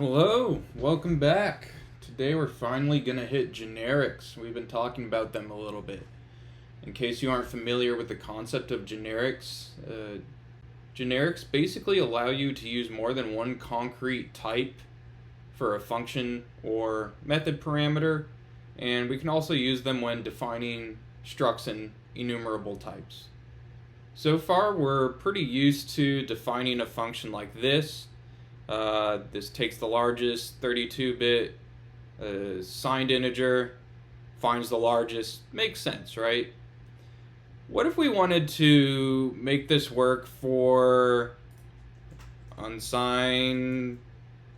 Hello, welcome back. Today we're finally going to hit generics. We've been talking about them a little bit. In case you aren't familiar with the concept of generics, generics basically allow you to use more than one concrete type for a function or method parameter, and we can also use them when defining structs and enumerable types. So far, we're pretty used to defining a function like this. This takes the largest 32-bit signed integer, finds the largest. Makes sense, right? What if we wanted to make this work for unsigned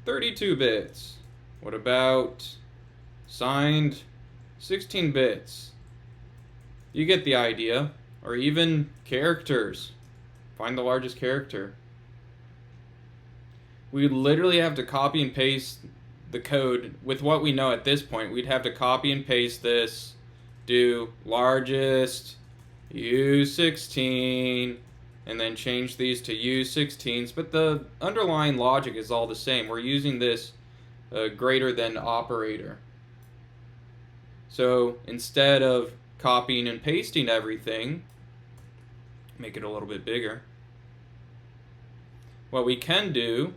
32 bits? What about signed 16 bits? You get the idea. Or even characters. Find the largest character. We would literally have to copy and paste the code with what we know at this point. We'd have to copy and paste this, do largest U16, and then change these to U16s, but the underlying logic is all the same. We're using this greater than operator. So instead of copying and pasting everything, make it a little bit bigger, what we can do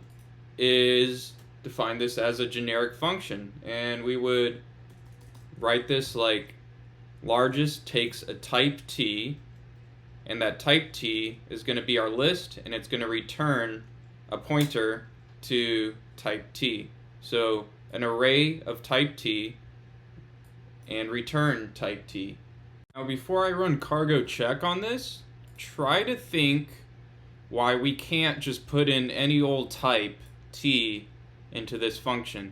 is define this as a generic function, and we would write this like largest takes a type t, and that type t is going to be our list, and it's going to return a pointer to type t. So an array of type t and return type t. Now before I run cargo check on this, try to think why we can't just put in any old type t into this function.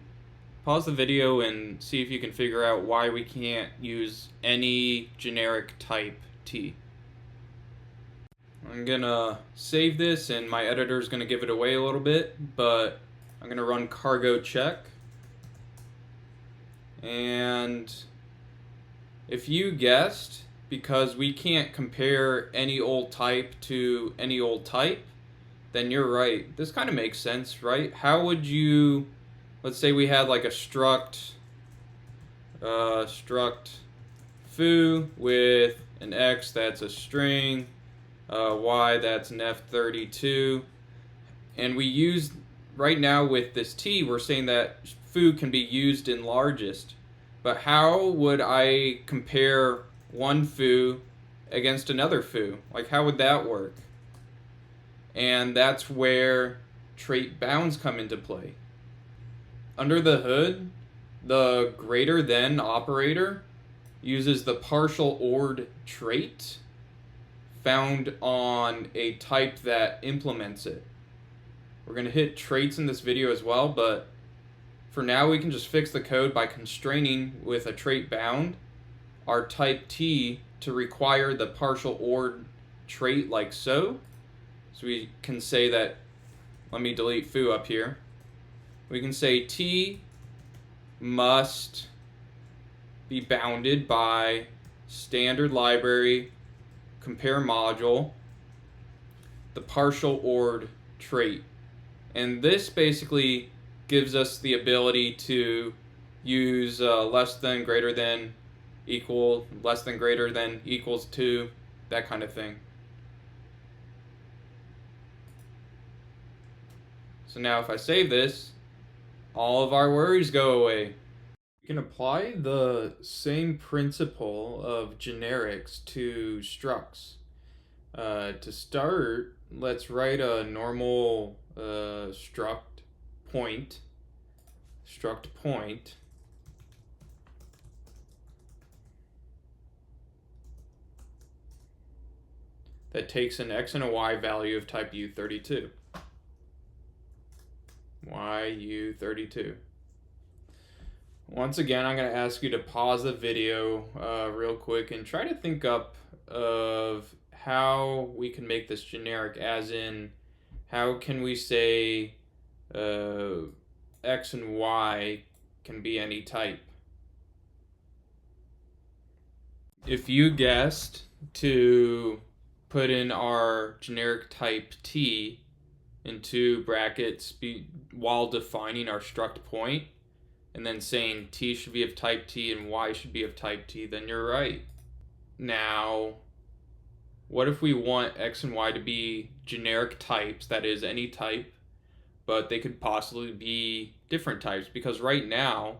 Pause the video and see if you can figure out why we can't use any generic type t. I'm gonna save this, and my editor is gonna give it away a little bit, but I'm gonna run cargo check. And if you guessed, because we can't compare any old type to any old type, then you're right. This kind of makes sense, right? How would you, let's say we had like a struct foo with an x that's a string, y that's an f32, and we use, right now with this t, we're saying that foo can be used in largest. But how would I compare one foo against another foo? Like, how would that work? And that's where trait bounds come into play. Under the hood, the greater than operator uses the partial ORed trait found on a type that implements it. We're going to hit traits in this video as well, but for now we can just fix the code by constraining with a trait bound our type t to require the partial ORed trait like so. So we can say that, let me delete foo up here. We can say t must be bounded by standard library compare module the partial ORed trait. And this basically gives us the ability to use less than, greater than, equal, less than, greater than, equals to, that kind of thing. So now if I save this, all of our worries go away. We can apply the same principle of generics to structs. To start, let's write a normal struct point that takes an x and a y value of type U32. YU32. Once again, I'm going to ask you to pause the video real quick and try to think up of how we can make this generic, as in how can we say x and y can be any type. If you guessed to put in our generic type t into brackets while defining our struct point, and then saying t should be of type t and y should be of type t, then you're right. Now, what if we want x and y to be generic types, that is, any type, but they could possibly be different types? Because right now,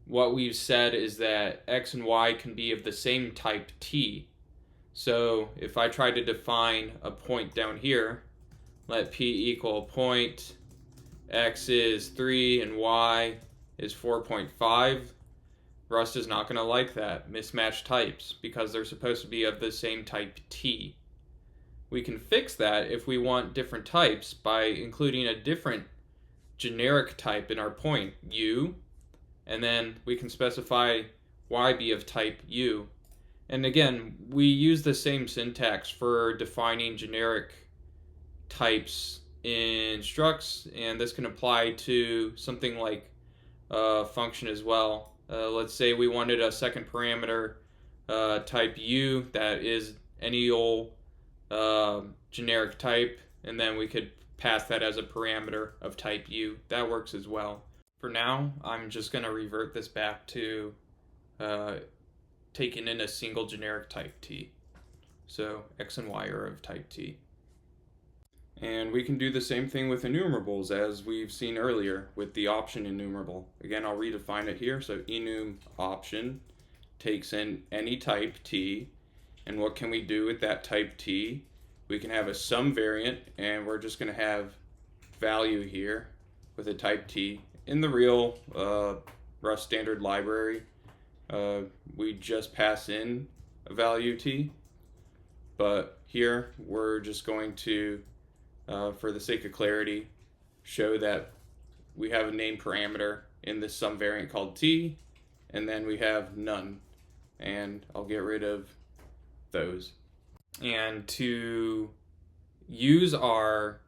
what we've said is that x and y can be of the same type t. So if I try to define a point down here, let p equal a point, x is 3 and y is 4.5, Rust is not going to like that, mismatched types, because they're supposed to be of the same type t. We can fix that if we want different types by including a different generic type in our point, u, and then we can specify y be of type u. And again, we use the same syntax for defining generic types in structs, and this can apply to something like a function as well. Let's say we wanted a second parameter type u that is any old generic type, and then we could pass that as a parameter of type u. That works as well. For now, I'm just going to revert this back to taking in a single generic type t. So x and y are of type t. And we can do the same thing with enumerables as we've seen earlier with the option enumerable. Again, I'll redefine it here. So enum option takes in any type t. And what can we do with that type t? We can have a sum variant, and we're just going to have value here with a type t. In the real Rust standard library, we just pass in a value t. But here, we're just going to for the sake of clarity, show that we have a name parameter in this sum variant called t, and then we have none. And I'll get rid of those. And to use our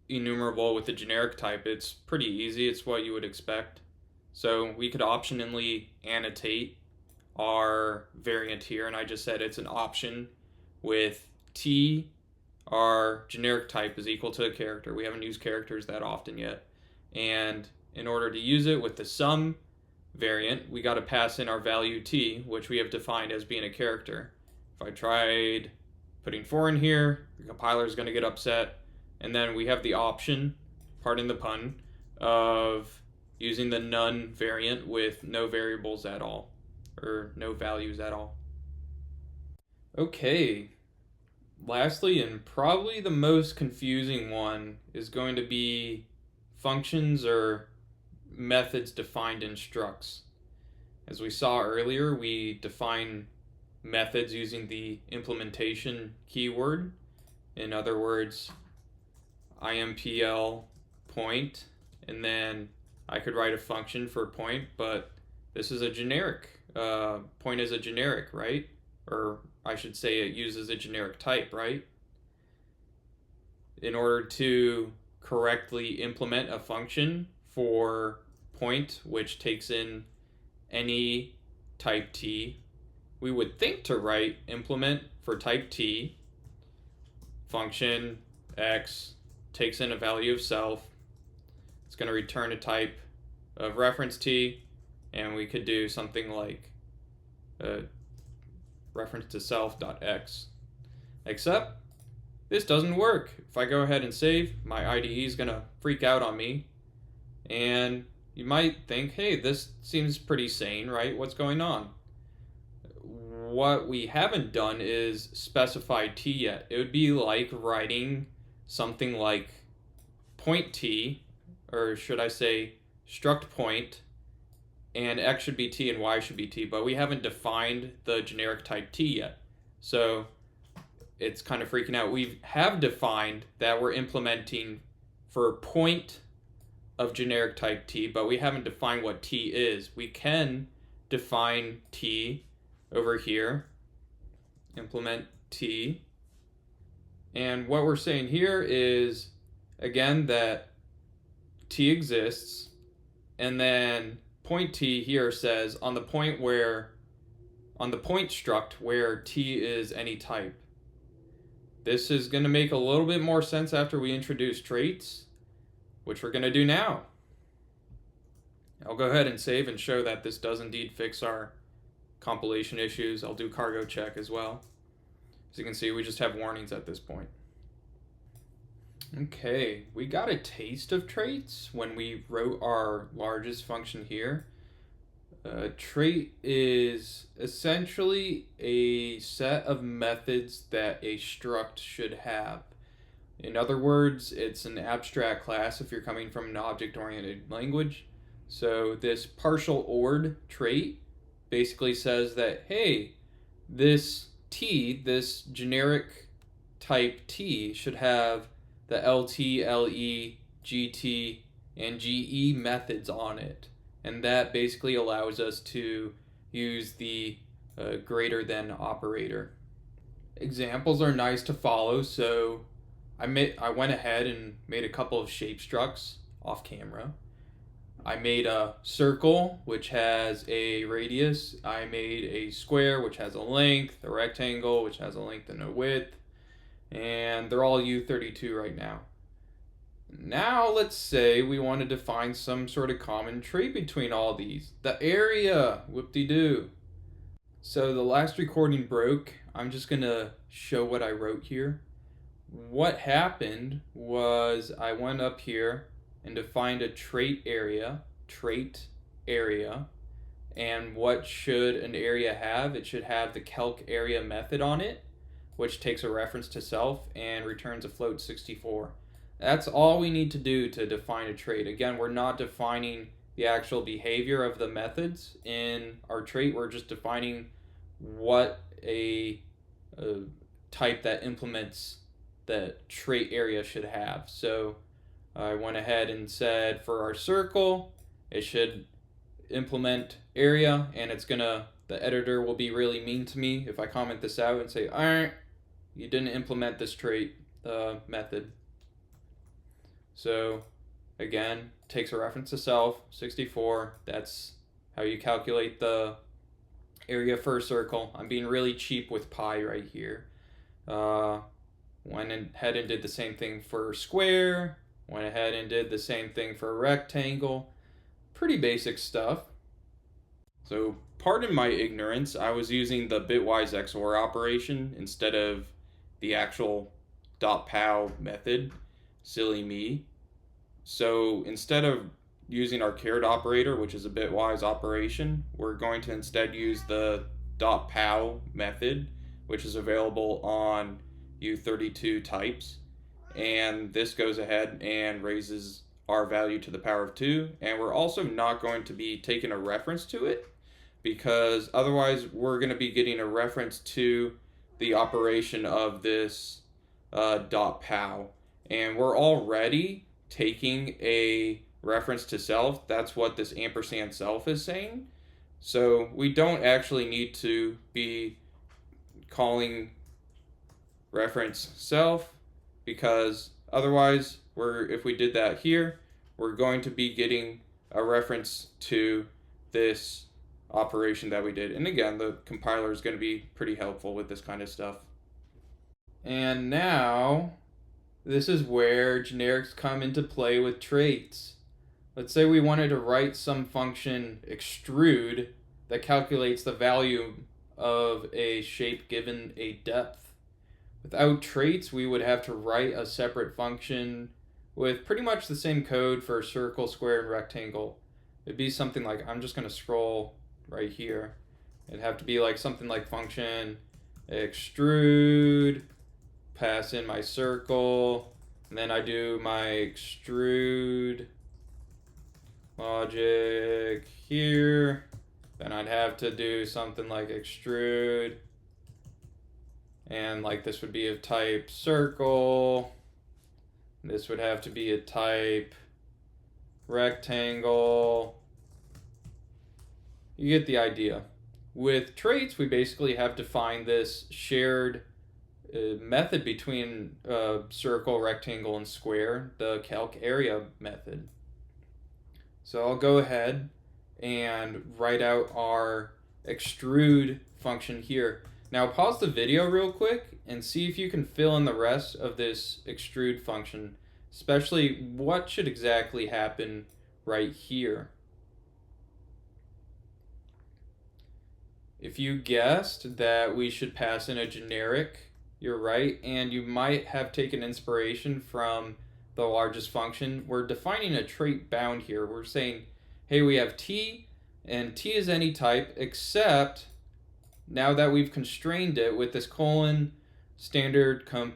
enumerable with a generic type, it's pretty easy. It's what you would expect. So we could optionally annotate our variant here, and I just said it's an option with t. Our generic type is equal to a character. We haven't used characters that often yet. And in order to use it with the sum variant, we got to pass in our value t, which we have defined as being a character. If I tried putting 4 in here, the compiler is going to get upset. And then we have the option, pardon the pun, of using the none variant with no variables at all, or no values at all. Okay. Lastly, and probably the most confusing one, is going to be functions or methods defined in structs. As we saw earlier, we define methods using the implementation keyword. In other words, impl point, and then I could write a function for point, but this is a generic. Point is a generic, right? Or I should say it uses a generic type, right? In order to correctly implement a function for point, which takes in any type t, we would think to write implement for type t, function x takes in a value of self, it's going to return a type of reference t, and we could do something like reference to self.x. Except this doesn't work. If I go ahead and save, my IDE is going to freak out on me. And you might think, hey, this seems pretty sane, right? What's going on? What we haven't done is specify t yet. It would be like writing something like point t, or should I say struct point, and x should be t and y should be t, but we haven't defined the generic type t yet. So it's kind of freaking out. We have defined that we're implementing for a point of generic type t, but we haven't defined what t is. We can define t over here, implement t, and what we're saying here is, again, that t exists, and then point t here says on the point struct where t is any type. this is going to make a little bit more sense after we introduce traits, which we're going to do now. I'll go ahead and save and show that this does indeed fix our compilation issues. I'll do cargo check as well. As you can see, we just have warnings at this point. Okay, we got a taste of traits when we wrote our largest function here. A trait is essentially a set of methods that a struct should have. In other words, it's an abstract class if you're coming from an object-oriented language. So this partial ORed trait basically says that, hey, this T, this generic type T, should have the LT, LE, GT, and GE methods on it. And that basically allows us to use the greater than operator. Examples are nice to follow, so I went ahead and made a couple of shape structs off camera. I made a circle, which has a radius. I made a square, which has a length, a rectangle, which has a length and a width, and they're all U32 right now. Now let's say we wanted to find some sort of common trait between all these. The area, whoop-de-doo. So the last recording broke. I'm just gonna show what I wrote here. What happened was I went up here and defined a trait area, and what should an area have? It should have the calc area method on it, which takes a reference to self and returns a float 64. That's all we need to do to define a trait. Again, we're not defining the actual behavior of the methods in our trait. We're just defining what a type that implements the trait area should have. So I went ahead and said for our circle, it should implement area, and the editor will be really mean to me if I comment this out and say, alright, you didn't implement this trait method. So again, takes a reference to self, 64. That's how you calculate the area for a circle. I'm being really cheap with pi right here. Went ahead and did the same thing for square. Went ahead and did the same thing for a rectangle. Pretty basic stuff. So pardon my ignorance, I was using the bitwise XOR operation instead of the actual .pow method. Silly me. So instead of using our caret operator, which is a bitwise operation, we're going to instead use the .pow method, which is available on U32 types. And this goes ahead and raises our value to the power of 2. And we're also not going to be taking a reference to it, because otherwise we're going to be getting a reference to the operation of this .pow. And we're already taking a reference to self. That's what this ampersand self is saying. So we don't actually need to be calling reference self, because otherwise if we did that here, we're going to be getting a reference to this operation that we did. And again, the compiler is going to be pretty helpful with this kind of stuff. And now this is where generics come into play with traits. Let's say we wanted to write some function extrude that calculates the value of a shape given a depth. Without traits, we would have to write a separate function with pretty much the same code for circle, square, and rectangle. It'd be something like, I'm just going to scroll right here. It'd have to be like something like function extrude, pass in my circle, and then I do my extrude logic here. Then I'd have to do something like extrude, and like this would be of type circle. This would have to be a type rectangle. You get the idea. With traits, we basically have defined this shared method between circle, rectangle, and square, the calc area method. So I'll go ahead and write out our extrude function here. Now pause the video real quick and see if you can fill in the rest of this extrude function, especially what should exactly happen right here. If you guessed that we should pass in a generic, you're right, and you might have taken inspiration from the largest function. We're defining a trait bound here. We're saying, hey, we have t, and t is any type, except now that we've constrained it with this colon standard comp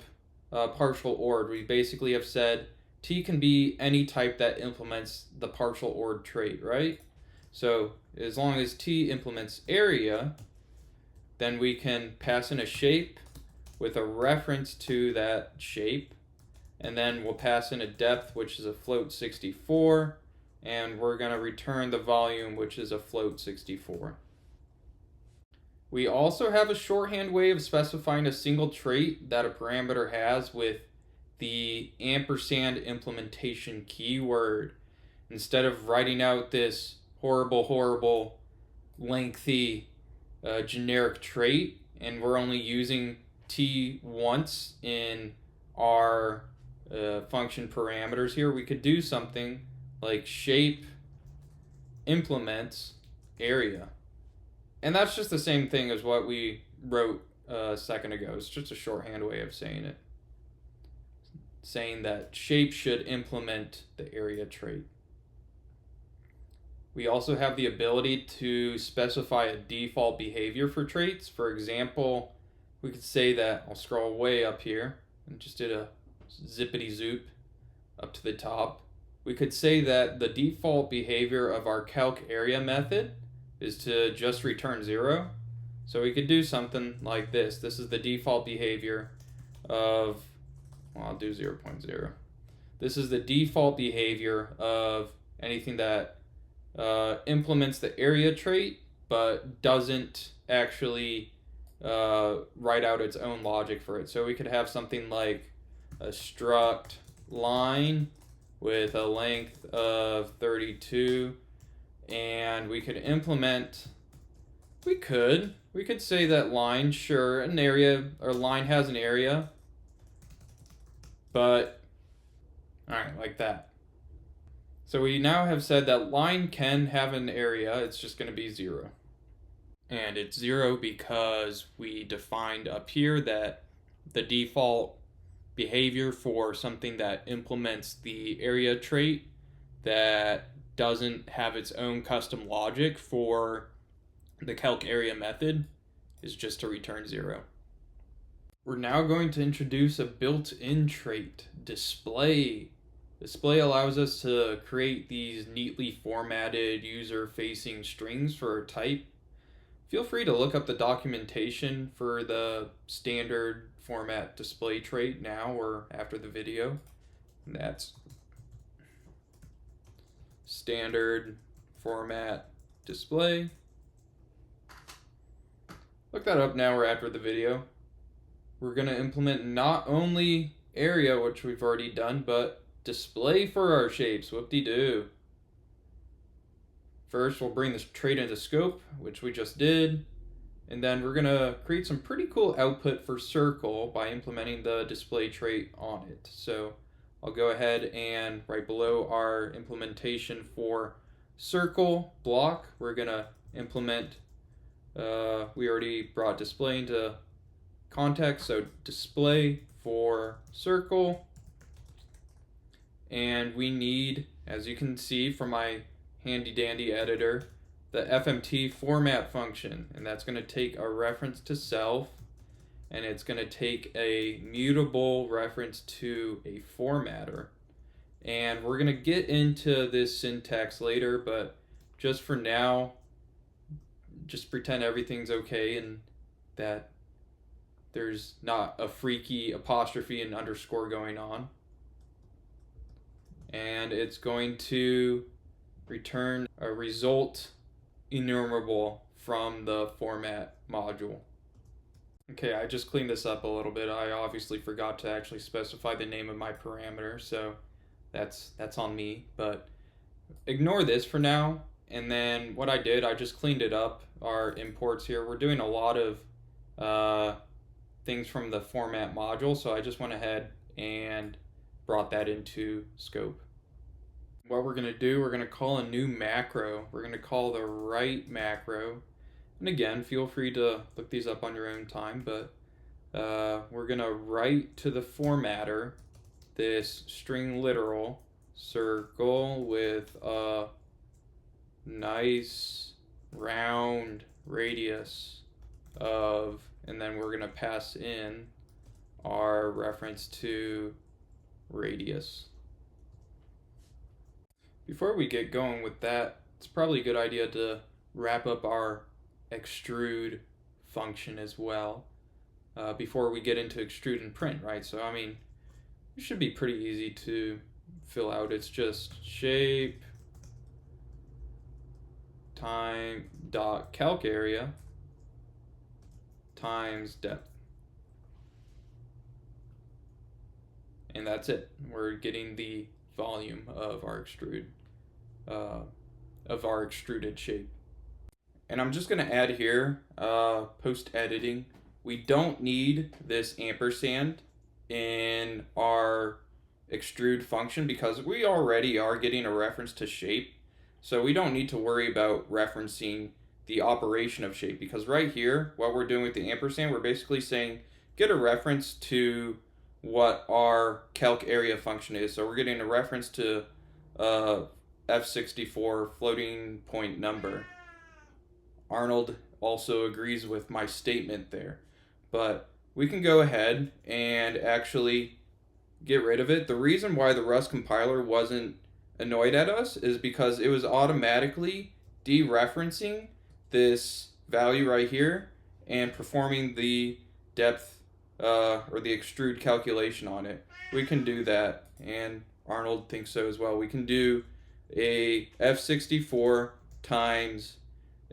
partial ORed, we basically have said t can be any type that implements the partial ORed trait, right? So as long as t implements area, then we can pass in a shape with a reference to that shape, and then we'll pass in a depth, which is a float 64, and we're going to return the volume, which is a float 64. We also have a shorthand way of specifying a single trait that a parameter has with the ampersand implementation keyword. Instead of writing out this horrible, lengthy generic trait, and we're only using t once in our function parameters here, we could do something like shape implements area. And that's just the same thing as what we wrote a second ago. It's just a shorthand way of saying it. Saying that shape should implement the area trait. We also have the ability to specify a default behavior for traits. For example, we could say that, I'll scroll way up here and just did a zippity zoop up to the top. We could say that the default behavior of our calc area method is to just return 0. So we could do something like this. This is the default behavior of, well, I'll do 0.0. This is the default behavior of anything that implements the area trait but doesn't actually write out its own logic for it. So we could have something like a struct line with a length of 32, and we could implement, we could say that line, sure, an area, or line has an area, but alright, like that. So we now have said that line can have an area, it's just going to be 0. And it's 0 because we defined up here that the default behavior for something that implements the area trait that doesn't have its own custom logic for the calc area method is just to return 0. We're now going to introduce a built-in trait, display. Display allows us to create these neatly formatted user-facing strings for a type. Feel free to look up the documentation for the standard format display trait now or after the video. And that's standard format display. Look that up now or after the video. We're going to implement not only area, which we've already done, but display for our shapes. Whoop-de-doo. First, we'll bring this trait into scope, which we just did. And then we're going to create some pretty cool output for circle by implementing the display trait on it. So I'll go ahead and right below our implementation for circle block, we're going to implement, we already brought display into context, so display for circle. And we need, as you can see from my handy dandy editor, the FMT format function, and that's going to take a reference to self, and it's going to take a mutable reference to a formatter. And we're going to get into this syntax later, but just for now, just pretend everything's okay and that there's not a freaky apostrophe and underscore going on. And it's going to return a result enumerable from the format module. Okay, I just cleaned this up a little bit. I obviously forgot to actually specify the name of my parameter, so that's on me, but ignore this for now. And then what I did, I just cleaned it up, our imports here. We're doing a lot of things from the format module, so I just went ahead and brought that into scope. What we're going to do, we're going to call a new macro. We're going to call the write macro. And again, feel free to look these up on your own time, but we're going to write to the formatter this string literal circle with a nice round radius of, and then we're going to pass in our reference to radius. Before we get going with that, it's probably a good idea to wrap up our extrude function as well before we get into extrude and print, right? So I mean, it should be pretty easy to fill out. It's just shape time dot calc area times depth, and that's it. We're getting the volume of our extruded shape. And I'm just going to add here, post editing, we don't need this ampersand in our extrude function because we already are getting a reference to shape. So we don't need to worry about referencing the operation of shape, because right here, what we're doing with the ampersand, we're basically saying get a reference to what our calc area function is. So we're getting a reference to F64 floating point number. Arnold also agrees with my statement there, but we can go ahead and actually get rid of it. The reason why the Rust compiler wasn't annoyed at us is because it was automatically dereferencing this value right here and performing the depth or the extrude calculation on it. We can do that, and Arnold thinks so as well. We can do a F64 times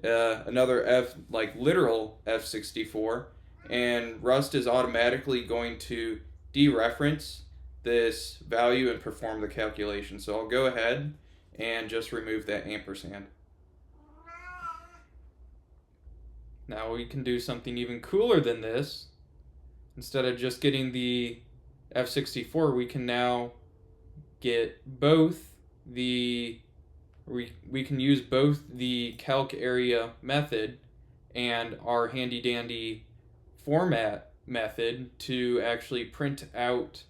another literal F64, and Rust is automatically going to dereference this value and perform the calculation. So I'll go ahead and just remove that ampersand. Now we can do something even cooler than this. Instead of just getting the F64, we can now get both the we can use both the calc area method and our handy dandy format method to actually print out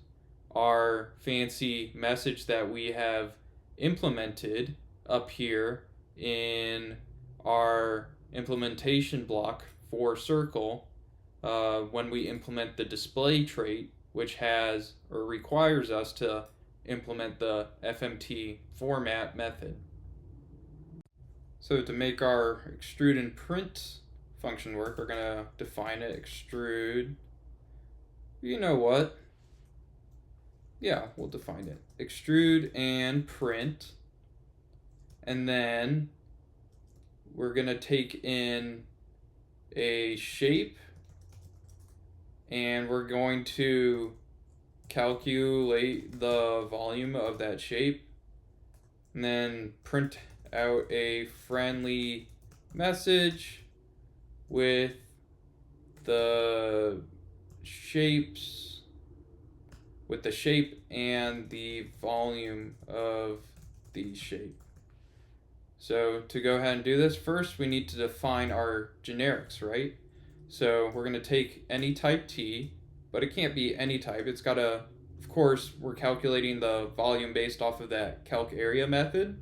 our fancy message that we have implemented up here in our implementation block for circle when we implement the display trait, which has or requires us to implement the FMT format method. So to make our extrude and print function work, we're going to define it, extrude. You know what? Yeah, we'll define it. Extrude and print. And then we're going to take in a shape, and we're going to calculate the volume of that shape, and then print out a friendly message with the shapes, with the shape and the volume of the shape. So to go ahead and do this, first we need to define our generics, right? So we're going to take any type T, but it can't be any type. It's got to, of course, we're calculating the volume based off of that calc area method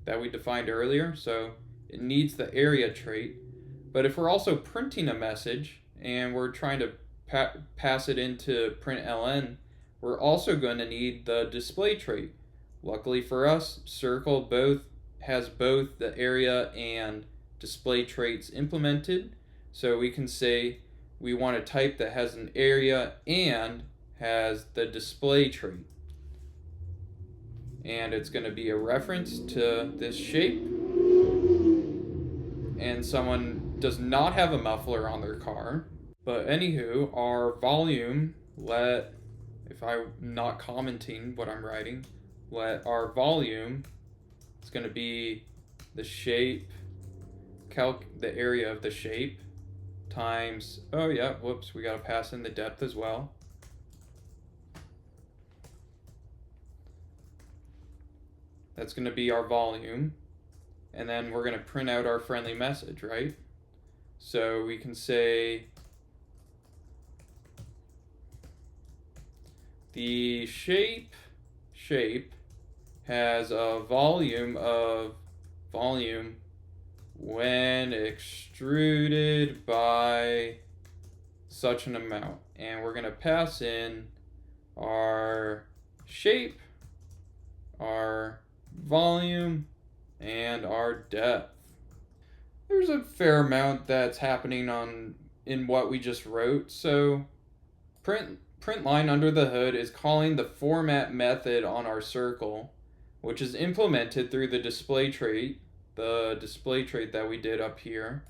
that we defined earlier, so it needs the area trait. But if we're also printing a message and we're trying to pass it into println, we're also going to need the display trait. Luckily for us, Circle has both the area and display traits implemented, so we can say we want a type that has an area and has the display trait. And it's going to be a reference to this shape. And someone does not have a muffler on their car. But anywho, our volume, if I'm not commenting what I'm writing, our volume is going to be the shape, the area of the shape, times, oh yeah, whoops, we got to pass in the depth as well. That's going to be our volume. And then we're going to print out our friendly message, right? So we can say the shape has a volume when extruded by such an amount. And we're going to pass in our shape, our volume, and our depth. There's a fair amount that's happening in what we just wrote. So print line under the hood is calling the format method on our circle, which is implemented through the display trait that we did up here,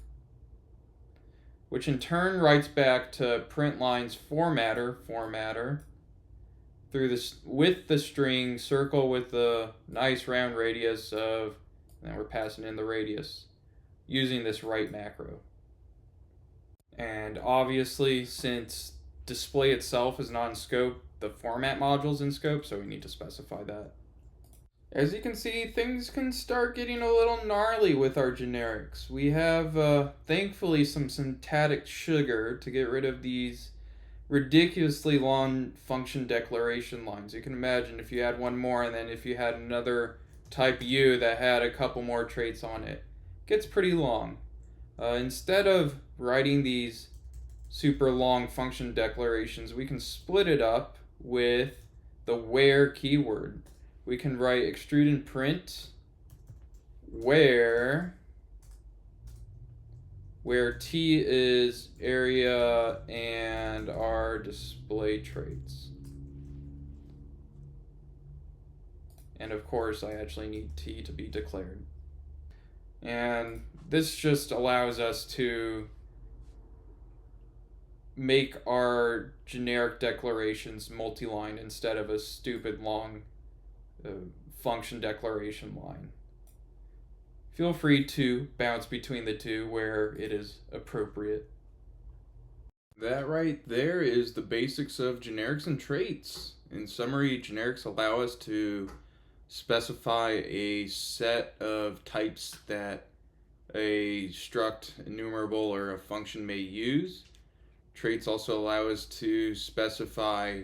which in turn writes back to print line's formatter through this with the string circle with the nice round radius of, and we're passing in the radius using this write macro. And obviously, since display itself is not in scope, the format module's in scope, so we need to specify that. As you can see, things can start getting a little gnarly with our generics. We have, thankfully, some syntactic sugar to get rid of these ridiculously long function declaration lines. You can imagine if you had one more, and then if you had another type U that had a couple more traits on it. It gets pretty long. Instead of writing these super long function declarations, we can split it up with the where keyword. We can write extrude and print where T is area and our display traits. And of course, I actually need T to be declared. And this just allows us to make our generic declarations multi-line instead of a stupid long function declaration line. Feel free to bounce between the two where it is appropriate. That right there is the basics of generics and traits. In summary, generics allow us to specify a set of types that a struct, enumerable, or a function may use. Traits also allow us to specify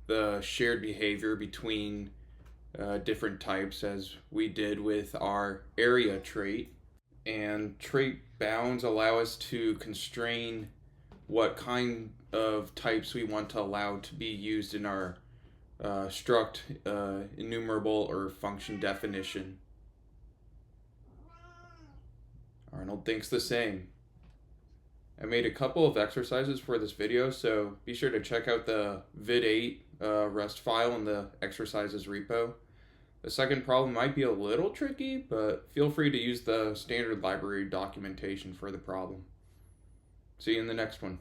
the shared behavior between different types, as we did with our area trait. And trait bounds allow us to constrain what kind of types we want to allow to be used in our struct, enumerable, or function definition. Arnold thinks the same. I made a couple of exercises for this video, so be sure to check out the vid8 Rust file in the exercises repo. The second problem might be a little tricky, but feel free to use the standard library documentation for the problem. See you in the next one.